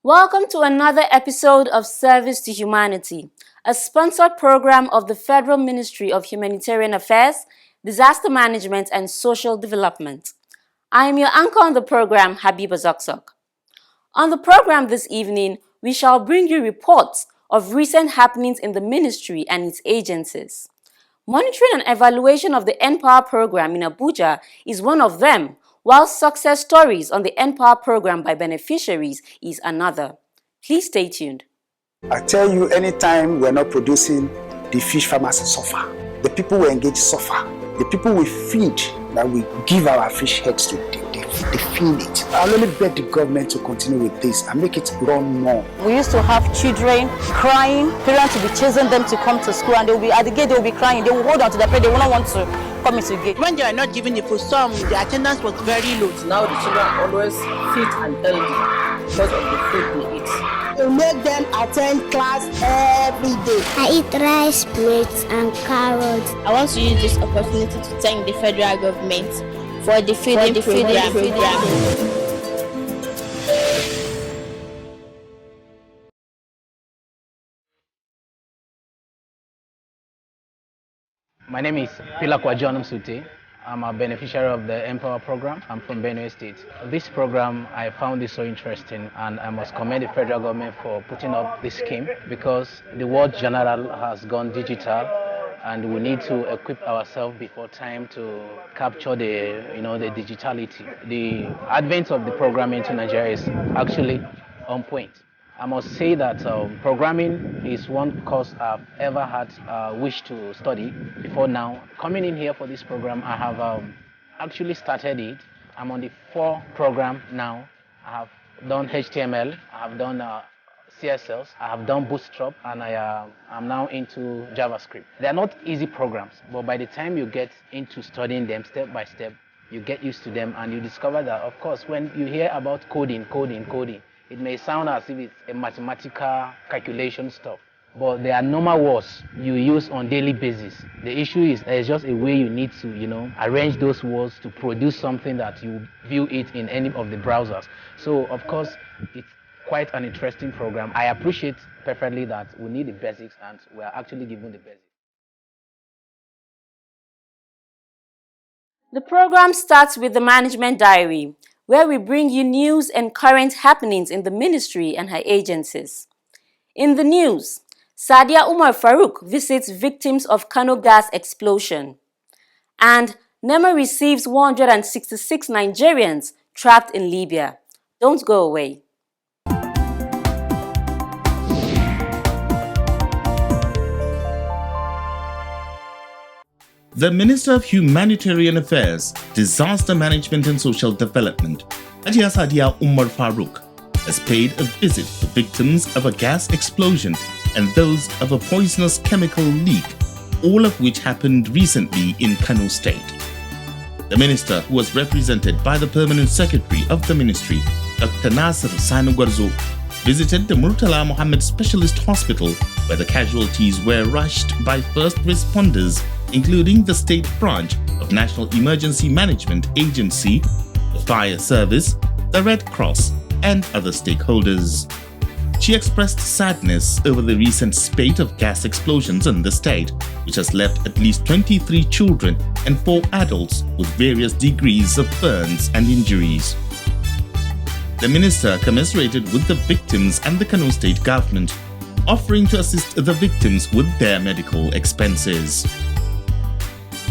Welcome to another episode of Service to Humanity, a sponsored program of the Federal Ministry of Humanitarian Affairs, Disaster Management and Social Development. I am your anchor on the program, Habiba Zakzak. On the program this evening, we shall bring you reports of recent happenings in the ministry and its agencies. Monitoring and evaluation of the NPower program in Abuja is one of them, while success stories on the NPower program by beneficiaries is another. Please stay tuned. I tell you, anytime we're not producing, the fish farmers suffer. The people we engage suffer. The people we feed, that we give our fish heads to, they feel it. I'll only beg the government to continue with this and make it run more. We used to have children crying, parents will be chasing them to come to school, and they will be at the gate, they will be crying, they will hold on to the plate, they will not want to come into the gate. When they are not giving the food, the attendance was very low. Now the children are always fit and healthy because of the food they eat. To make them attend class every day. I eat rice, plates and carrots. I want to use this opportunity to thank the federal government for the feeding program. My name is Pilakwa John Sute. I'm a beneficiary of the NPower program. I'm from Benue State. This program, I found this so interesting, and I must commend the federal government for putting up this scheme, because the world general has gone digital, and we need to equip ourselves before time to capture the digitality. The advent of the program into Nigeria is actually on point. I must say that programming is one course I've ever had wish to study before now. Coming in here for this program, I have actually started it. I'm on the 4 program now. I have done HTML, I have done CSS, I have done Bootstrap, and I'm now into JavaScript. They are not easy programs, but by the time you get into studying them step by step, you get used to them, and you discover that, of course, when you hear about coding, it may sound as if it's a mathematical calculation stuff, but there are normal words you use on daily basis. The issue is there's just a way you need to, arrange those words to produce something that you view it in any of the browsers. So, of course, it's quite an interesting program. I appreciate perfectly that we need the basics, and we are actually given the basics. The program starts with the Management Diary, where we bring you news and current happenings in the ministry and her agencies. In the news, Sadia Umar Farouk visits victims of Kano gas explosion. And NEMA receives 166 Nigerians trapped in Libya. Don't go away. The Minister of Humanitarian Affairs, Disaster Management and Social Development, Hajiya Sadia Umar Farouk, has paid a visit to victims of a gas explosion and those of a poisonous chemical leak, all of which happened recently in Kano State. The minister, who was represented by the Permanent Secretary of the Ministry, Dr. Nasir Sanugwarzo, visited the Murtala Mohammed Specialist Hospital, where the casualties were rushed by first responders, including the State Branch of National Emergency Management Agency, the Fire Service, the Red Cross, and other stakeholders. She expressed sadness over the recent spate of gas explosions in the state, which has left at least 23 children and 4 adults with various degrees of burns and injuries. The minister commiserated with the victims and the Kano State government, offering to assist the victims with their medical expenses.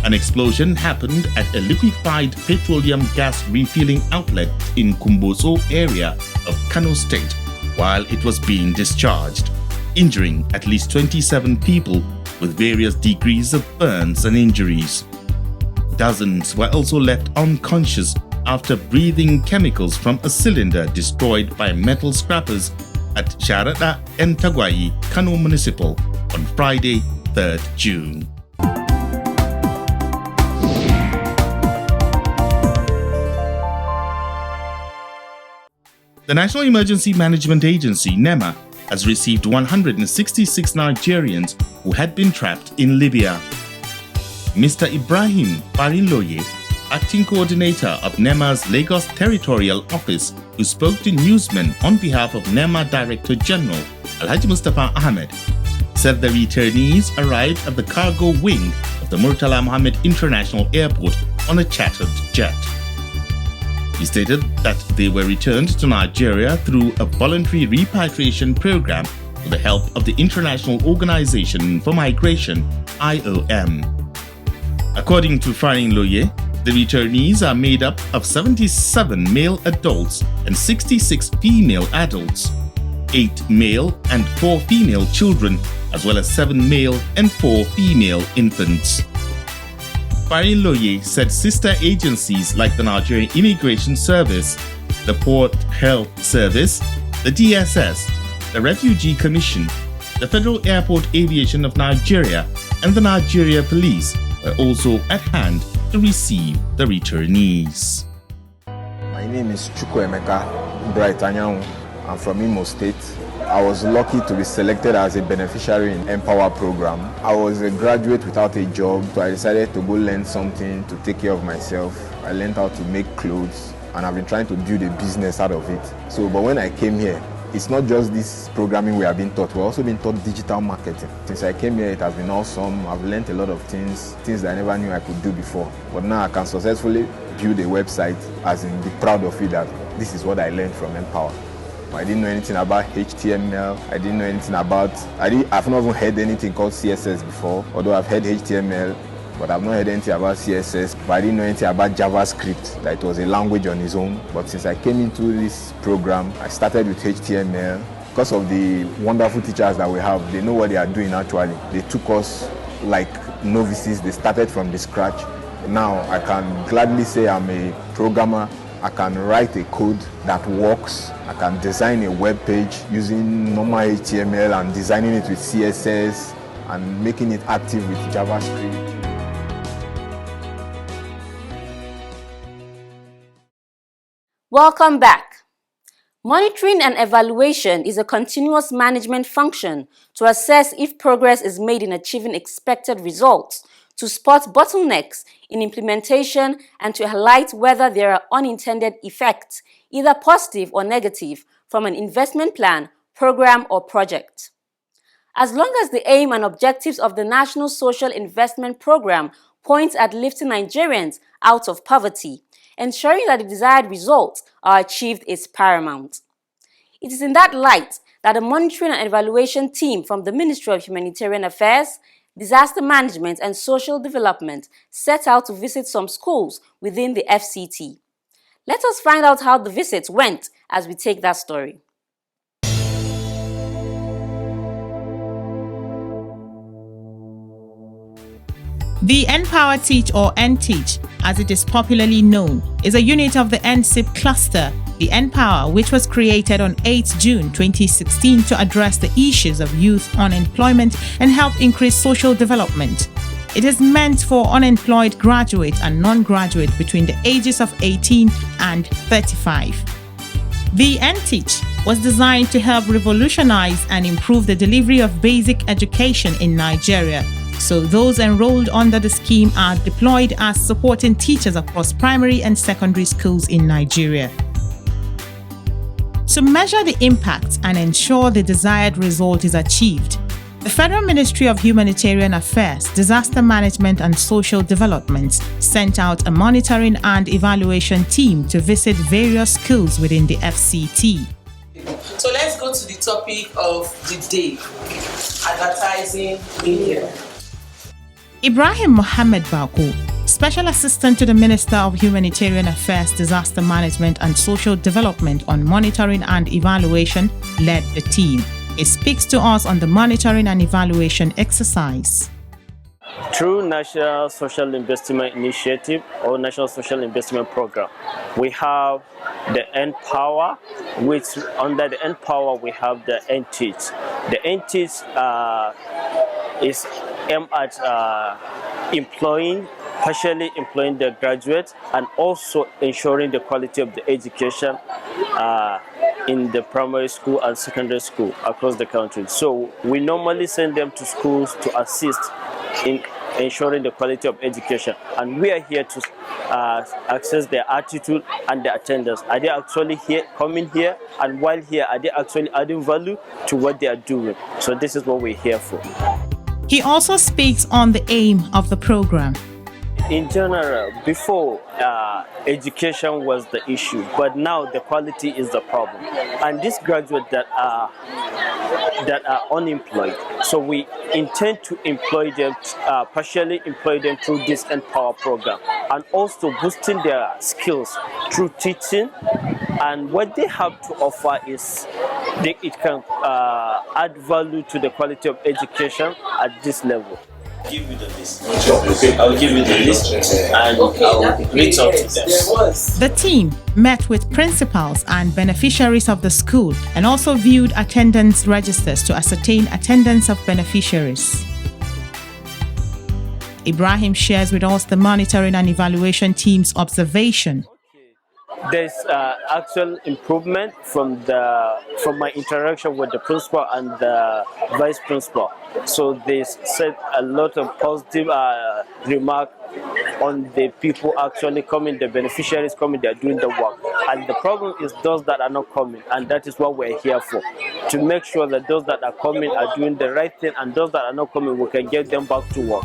An explosion happened at a liquefied petroleum gas refilling outlet in Kumboso area of Kano State while it was being discharged, injuring at least 27 people with various degrees of burns and injuries. Dozens were also left unconscious after breathing chemicals from a cylinder destroyed by metal scrappers at Sharada and Tagwai, Kano Municipal on Friday, 3rd June. The National Emergency Management Agency, NEMA, has received 166 Nigerians who had been trapped in Libya. Mr. Ibrahim Farinloye, acting coordinator of NEMA's Lagos Territorial Office, who spoke to newsmen on behalf of NEMA Director General Alhaji Mustafa Ahmed, said the returnees arrived at the cargo wing of the Murtala Mohammed International Airport on a chartered jet. He stated that they were returned to Nigeria through a voluntary repatriation program with the help of the International Organization for Migration, IOM. According to Farin Loye, the returnees are made up of 77 male adults and 66 female adults, 8 male and 4 female children, as well as 7 male and 4 female infants. Farin Loye said sister agencies like the Nigerian Immigration Service, the Port Health Service, the DSS, the Refugee Commission, the Federal Airport Aviation of Nigeria, and the Nigeria Police were also at hand to receive the returnees. My name is Chukwuemeka Bright Anyanwu. I'm from Imo State. I was lucky to be selected as a beneficiary in Empower program. I was a graduate without a job, so I decided to go learn something to take care of myself. I learned how to make clothes, and I've been trying to build a business out of it. But when I came here, it's not just this programming we have been taught, we're also being taught digital marketing. Since I came here, it has been awesome. I've learned a lot of things that I never knew I could do before. But now I can successfully build a website, as in be proud of it that this is what I learned from Empower. I didn't know anything about HTML. I didn't know anything about, I've not even heard anything called CSS before, although I've heard HTML, but I've not heard anything about CSS. But I didn't know anything about JavaScript, that it was a language on its own. But since I came into this program, I started with HTML. Because of the wonderful teachers that we have, they know what they are doing actually. They took us like novices, they started from the scratch. Now I can gladly say I'm a programmer. I can write a code that works. I can design a web page using normal HTML and designing it with CSS and making it active with JavaScript. Welcome back. Monitoring and evaluation is a continuous management function to assess if progress is made in achieving expected results, to spot bottlenecks in implementation, and to highlight whether there are unintended effects, either positive or negative, from an investment plan, program, or project. As long as the aim and objectives of the National Social Investment Program point at lifting Nigerians out of poverty, ensuring that the desired results are achieved is paramount. It is in that light that the monitoring and evaluation team from the Ministry of Humanitarian Affairs, Disaster Management and Social Development set out to visit some schools within the FCT. Let us find out how the visits went as we take that story. The Empower Teach or NTeach, as it is popularly known, is a unit of the NSIP cluster, the Empower, which was created on 8 June 2016 to address the issues of youth unemployment and help increase social development. It is meant for unemployed graduates and non-graduate between the ages of 18 and 35. The NTeach was designed to help revolutionize and improve the delivery of basic education in Nigeria. So those enrolled under the scheme are deployed as supporting teachers across primary and secondary schools in Nigeria. To measure the impact and ensure the desired result is achieved, the Federal Ministry of Humanitarian Affairs, Disaster Management and Social Development sent out a monitoring and evaluation team to visit various schools within the FCT. So let's go to the topic of the day, advertising media. Ibrahim Mohammed Bako, Special Assistant to the Minister of Humanitarian Affairs, Disaster Management and Social Development on Monitoring and Evaluation, led the team. He speaks to us on the monitoring and evaluation exercise. Through National Social Investment Initiative or National Social Investment Program, we have the Empower, which under the Empower we have the NTeach. The NTeach is aimed at partially employing the graduates and also ensuring the quality of the education in the primary school and secondary school across the country. So we normally send them to schools to assist in ensuring the quality of education. And we are here to assess their attitude and their attendance. Are they actually here, coming here, and while here, are they actually adding value to what they are doing? So this is what we're here for. He also speaks on the aim of the program. In general, before education was the issue, but now the quality is the problem. And these graduates that are unemployed, so we intend to employ them, partially employ them through this Empower program, and also boosting their skills through teaching. And what they have to offer is it can add value to the quality of education at this level. Give you the list. Okay, I'll give you the list and I'll reach out to them. The team met with principals and beneficiaries of the school and also viewed attendance registers to ascertain attendance of beneficiaries. Ibrahim shares with us the monitoring and evaluation team's observation. There's actual improvement from my interaction with the principal and the vice principal. So they said a lot of positive remark on the people actually coming, the beneficiaries coming, they're doing the work. And the problem is those that are not coming, and that is what we're here for, to make sure that those that are coming are doing the right thing, and those that are not coming, we can get them back to work.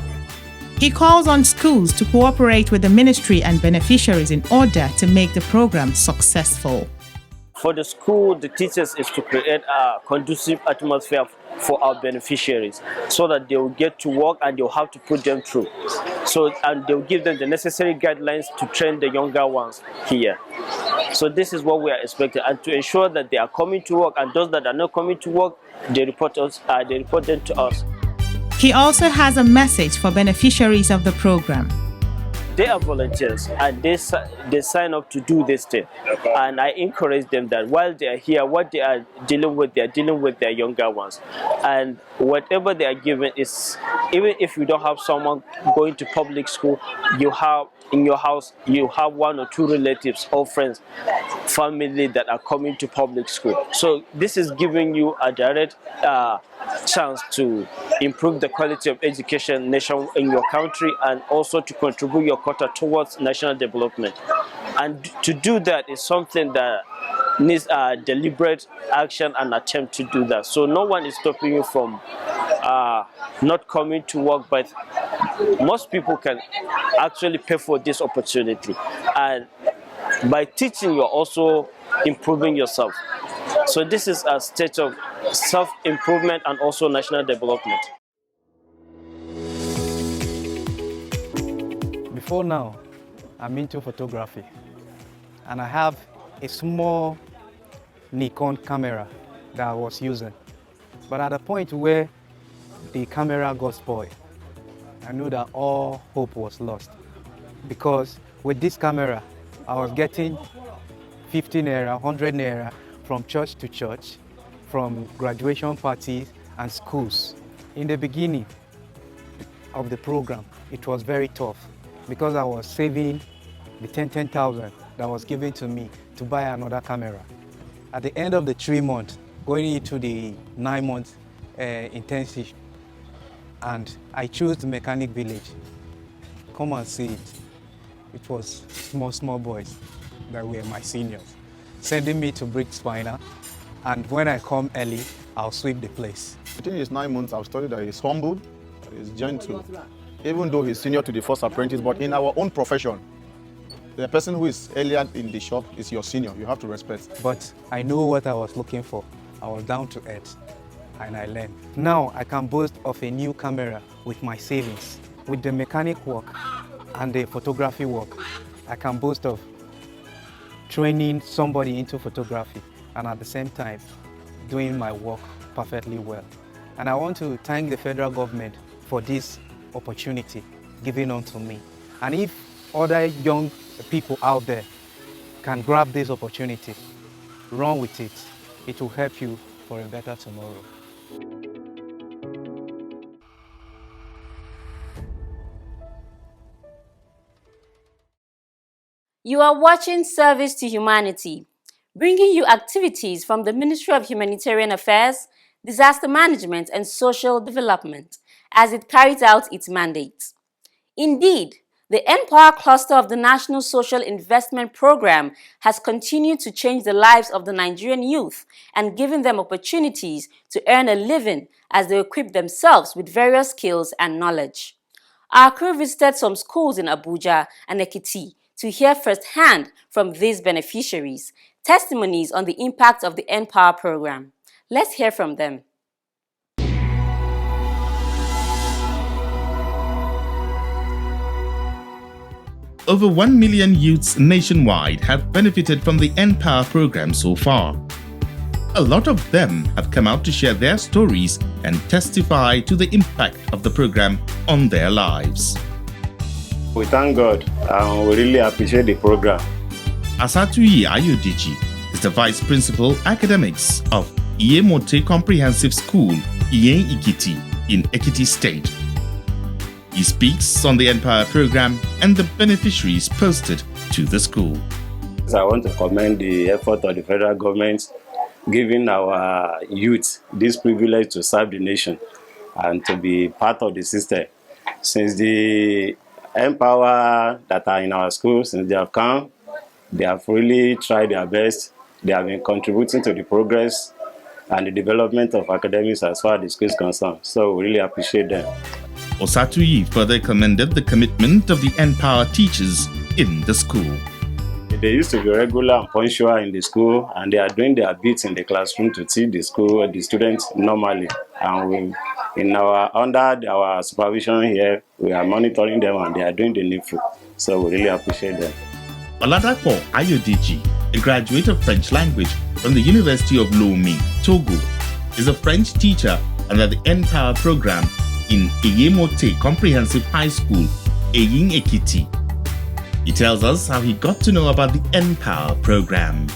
He calls on schools to cooperate with the ministry and beneficiaries in order to make the program successful. For the school, the teachers is to create a conducive atmosphere for our beneficiaries so that they will get to work and they'll have to put them through. And they'll give them the necessary guidelines to train the younger ones here. So this is what we are expecting, and to ensure that they are coming to work, and those that are not coming to work, they report them to us. He also has a message for beneficiaries of the program. They are volunteers and they sign up to do this thing. And I encourage them that while they are here, what they are dealing with their younger ones. And whatever they are given is, even if you don't have someone going to public school, you have in your house, you have one or two relatives or friends, family that are coming to public school. So this is giving you a direct chance to improve the quality of education in your country, and also to contribute your quota towards national development. And to do that is something that needs a deliberate action and attempt to do that. So no one is stopping you from not coming to work, but most people can actually pay for this opportunity. And by teaching, you're also improving yourself. So this is a state of self-improvement and also national development. Before now, I'm into photography, and I have a small Nikon camera that I was using. But at the point where the camera got spoiled, I knew that all hope was lost. Because with this camera, I was getting 50 naira, 100 naira from church to church, from graduation parties and schools. In the beginning of the program, it was very tough because I was saving the 10,000 that was given to me to buy another camera. At the end of the 3 months, going into the 9 months intensive, and I chose the mechanic village. Come and see it. It was small boys that were my seniors, sending me to brick spiner, and when I come early, I'll sweep the place. Within his 9 months, I've studied that he's humble, that he's gentle, even though he's senior to the first apprentice. But in our own profession, the person who is earlier in the shop is your senior. You have to respect. But I know what I was looking for. I was down to earth, and I learned. Now I can boast of a new camera with my savings. With the mechanic work and the photography work, I can boast of training somebody into photography and at the same time doing my work perfectly well. And I want to thank the federal government for this opportunity given unto me. And if other young people out there can grab this opportunity, run with it. It will help you for a better tomorrow. You are watching Service to Humanity, bringing you activities from the Ministry of Humanitarian Affairs, Disaster Management and Social Development as it carries out its mandate. Indeed, the Empower cluster of the National Social Investment Program has continued to change the lives of the Nigerian youth and given them opportunities to earn a living as they equip themselves with various skills and knowledge. Our crew visited some schools in Abuja and Ekiti to hear firsthand from these beneficiaries testimonies on the impact of the Empower program. Let's hear from them. Over 1 million youths nationwide have benefited from the Empower program so far. A lot of them have come out to share their stories and testify to the impact of the program on their lives. We thank God and we really appreciate the program. Asatuyi Ayodeji is the Vice Principal Academics of Iyemote Comprehensive School, Iyen Ikiti, in Ekiti State. He speaks on the Empower program and the beneficiaries posted to the school. I want to commend the effort of the federal government giving our youth this privilege to serve the nation and to be part of the system. Since the Empower that are in our schools, since they have come, they have really tried their best. They have been contributing to the progress and the development of academics as far as the school is concerned. So we really appreciate them. Osatuyi further commended the commitment of the Empower teachers in the school. They used to be regular and punctual in the school, and they are doing their bits in the classroom to teach the school, the students normally. And under our supervision here, we are monitoring them and they are doing the needful. So we really appreciate them. Oladapo Ayodeji, a graduate of French language from the University of Lomé, Togo, is a French teacher under the Empower program in Iyemote Comprehensive High School, Eyin Ekiti. He tells us how he got to know about the Empower program.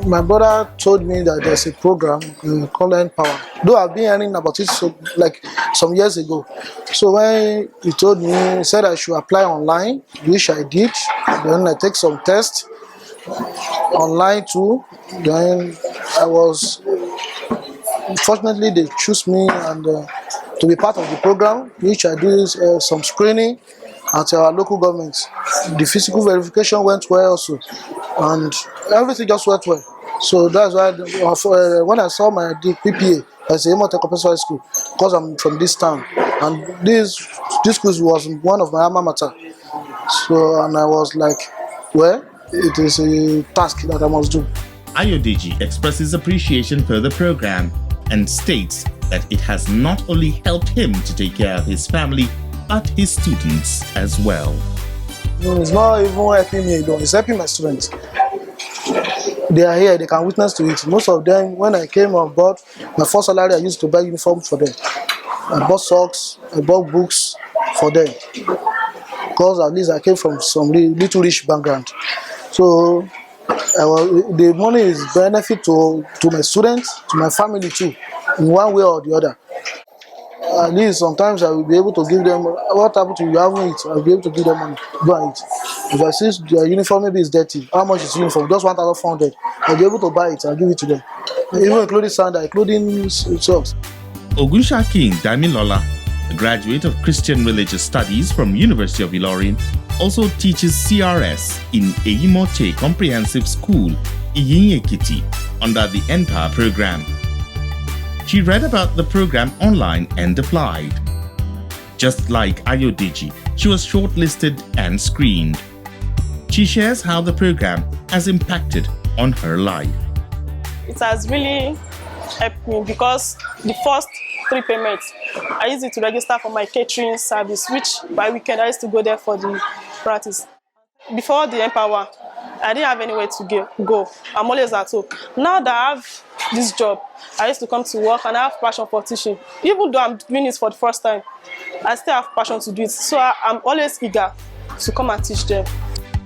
My brother told me that there's a program called Empower. Though I've been hearing about it some years ago. So when he told me, he said I should apply online, which I did. Then I take some tests online too. Then fortunately they choose me and to be part of the program, which I do some screening at our local government. The physical verification went well also, and everything just went well. So that's why when I saw my PPA as a Iyemote Comprehensive School, because I'm from this town, and this school was one of my alma mater. So, and I was like, well, it is a task that I must do. Ayodeji expresses appreciation for the program and states that it has not only helped him to take care of his family, but his students as well. No, it's not even helping me alone, it's helping my students. They are here, they can witness to it. Most of them, when I came on board, my first salary I used to buy uniforms for them. I bought socks, I bought books for them. Because at least I came from some little rich background. So the money is benefit to my students, to my family too, in one way or the other. At least sometimes I will be able to give them, what happened to you haven't it, I'll be able to give them money, go and eat. If I see their uniform maybe it's dirty, how much is uniform? Just 1,400. I'll be able to buy it and give it to them. Even including sandal, including socks. Ogunshakin Damilola, a graduate of Christian Religious Studies from University of Ilorin, also teaches CRS in Eyimote Comprehensive School, Iyen Ekiti, under the Empower program. She read about the program online and applied. Just like Ayodeji, she was shortlisted and screened. She shares how the program has impacted on her life. It has really helped me because the first 3 payments, I used it to register for my catering service, which by weekend I used to go there for the practice. Before the Empower, I didn't have anywhere to go. I'm always at home. Now that I have this job, I used to come to work and I have passion for teaching. Even though I'm doing it for the first time, I still have passion to do it. So I'm always eager to come and teach them.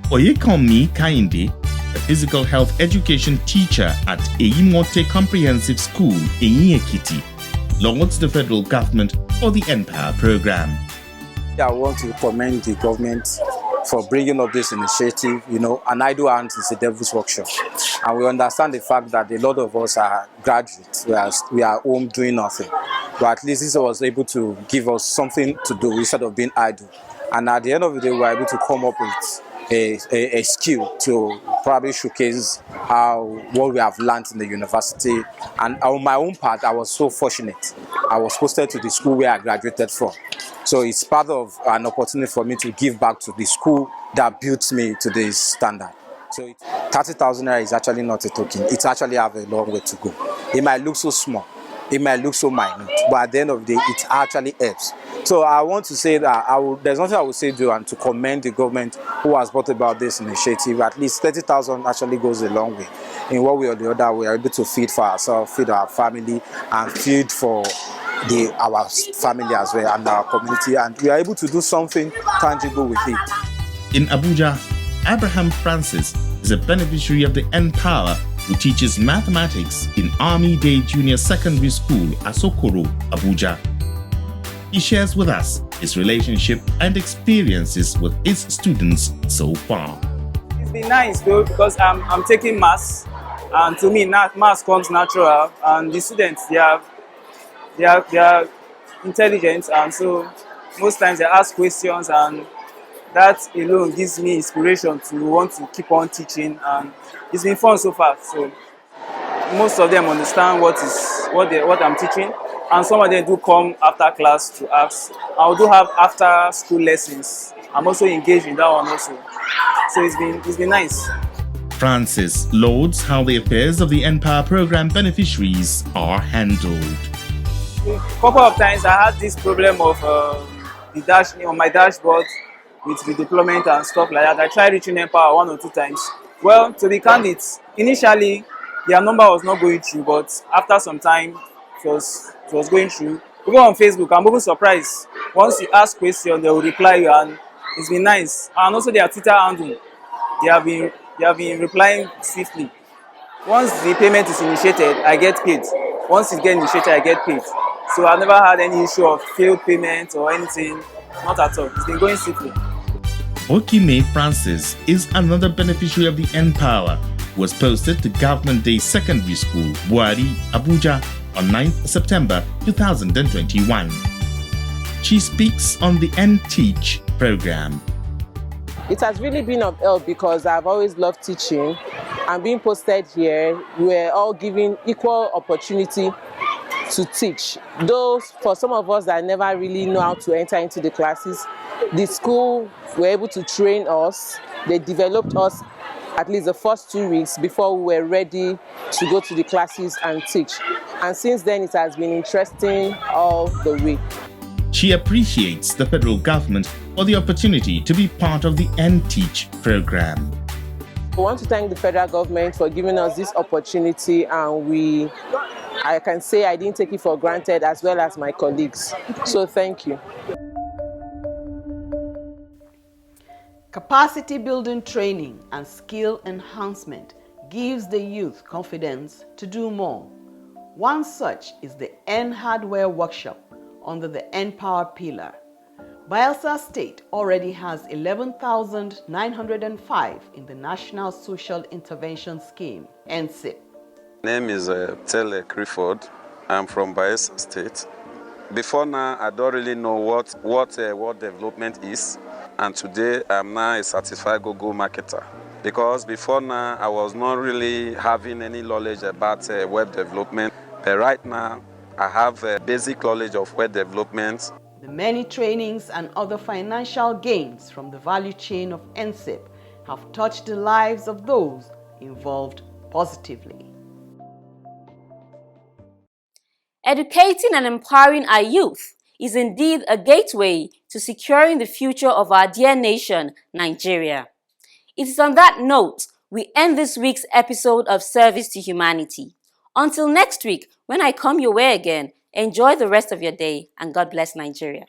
Oyekanmi Kainde, a physical health education teacher at Eyimote Comprehensive School, Eyin Ekiti, lauds the federal government for the Empower program. I want to commend the government for bringing up this initiative. You know, an idle hand is a devil's workshop. And we understand the fact that a lot of us are graduates. We are home doing nothing. But at least this was able to give us something to do instead of being idle. And at the end of the day, we were able to come up with a skill to probably showcase what we have learned in the university. And on my own part, I was so fortunate. I was posted to the school where I graduated from. So it's part of an opportunity for me to give back to the school that built me to this standard. So 30,000 naira is actually not a token. It actually have a long way to go. It might look so small. It might look so minute, but at the end of the day, it actually helps. So I want to say that there's nothing I would say to commend the government who has brought about this initiative. At least 30,000 actually goes a long way. In one way or the other, we are able to feed for ourselves, feed our family, and feed for our family as well and our community, and we are able to do something tangible with it. In Abuja, Abraham Francis is a beneficiary of the Empower, who teaches mathematics in Army Day Junior Secondary School, Asokoro, Abuja. He shares with us his relationship and experiences with his students so far. It's been nice though, because I'm taking maths, and to me maths comes natural, and the students they are intelligent, and so most times they ask questions, and that alone gives me inspiration to want to keep on teaching, and it's been fun so far. So most of them understand what I'm teaching, and some of them do come after class to ask. I do have after school lessons. I'm also engaged in that one also. So it's been nice. Francis lauds how the affairs of the Empower program beneficiaries are handled. A couple of times I had this problem of on my dashboard with redeployment and stuff like that. I tried reaching Empower 1 or 2 times. Well, to be candid, initially their number was not going through, but after some time it was going through. Even on Facebook, I'm even surprised. Once you ask questions, they will reply you, and it's been nice. And also their Twitter handle, they have been replying swiftly. Once the payment is initiated, I get paid. Once it gets initiated, I get paid. So I've never had any issue of failed payment or anything. Not at all. It's been going swiftly. Okime Francis is another beneficiary of the Empower, who was posted to Government Day Secondary School, Buari, Abuja, on 9th September 2021. She speaks on the Teach program. It has really been of help because I've always loved teaching, and being posted here, we're all given equal opportunity to teach. Though for some of us that never really know how to enter into the classes, the school were able to train us. They developed us at least the first 2 weeks before we were ready to go to the classes and teach. And since then, it has been interesting all the way. She appreciates the federal government for the opportunity to be part of the Teach program. I want to thank the federal government for giving us this opportunity, and I can say I didn't take it for granted, as well as my colleagues. So thank you. Capacity building training and skill enhancement gives the youth confidence to do more. One such is the Hardware Workshop under the Power pillar. Bayelsa State already has 11,905 in the National Social Intervention Scheme, NSIP. My name is Tele Clifford. I'm from Bayelsa State. Before now, I don't really know what development is, and today I'm now a certified Google marketer. Because before now, I was not really having any knowledge about web development, but right now, I have a basic knowledge of web development. The many trainings and other financial gains from the value chain of NSIP have touched the lives of those involved positively. Educating and empowering our youth is indeed a gateway to securing the future of our dear nation, Nigeria. It is on that note we end this week's episode of Service to Humanity. Until next week, when I come your way again, enjoy the rest of your day, and God bless Nigeria.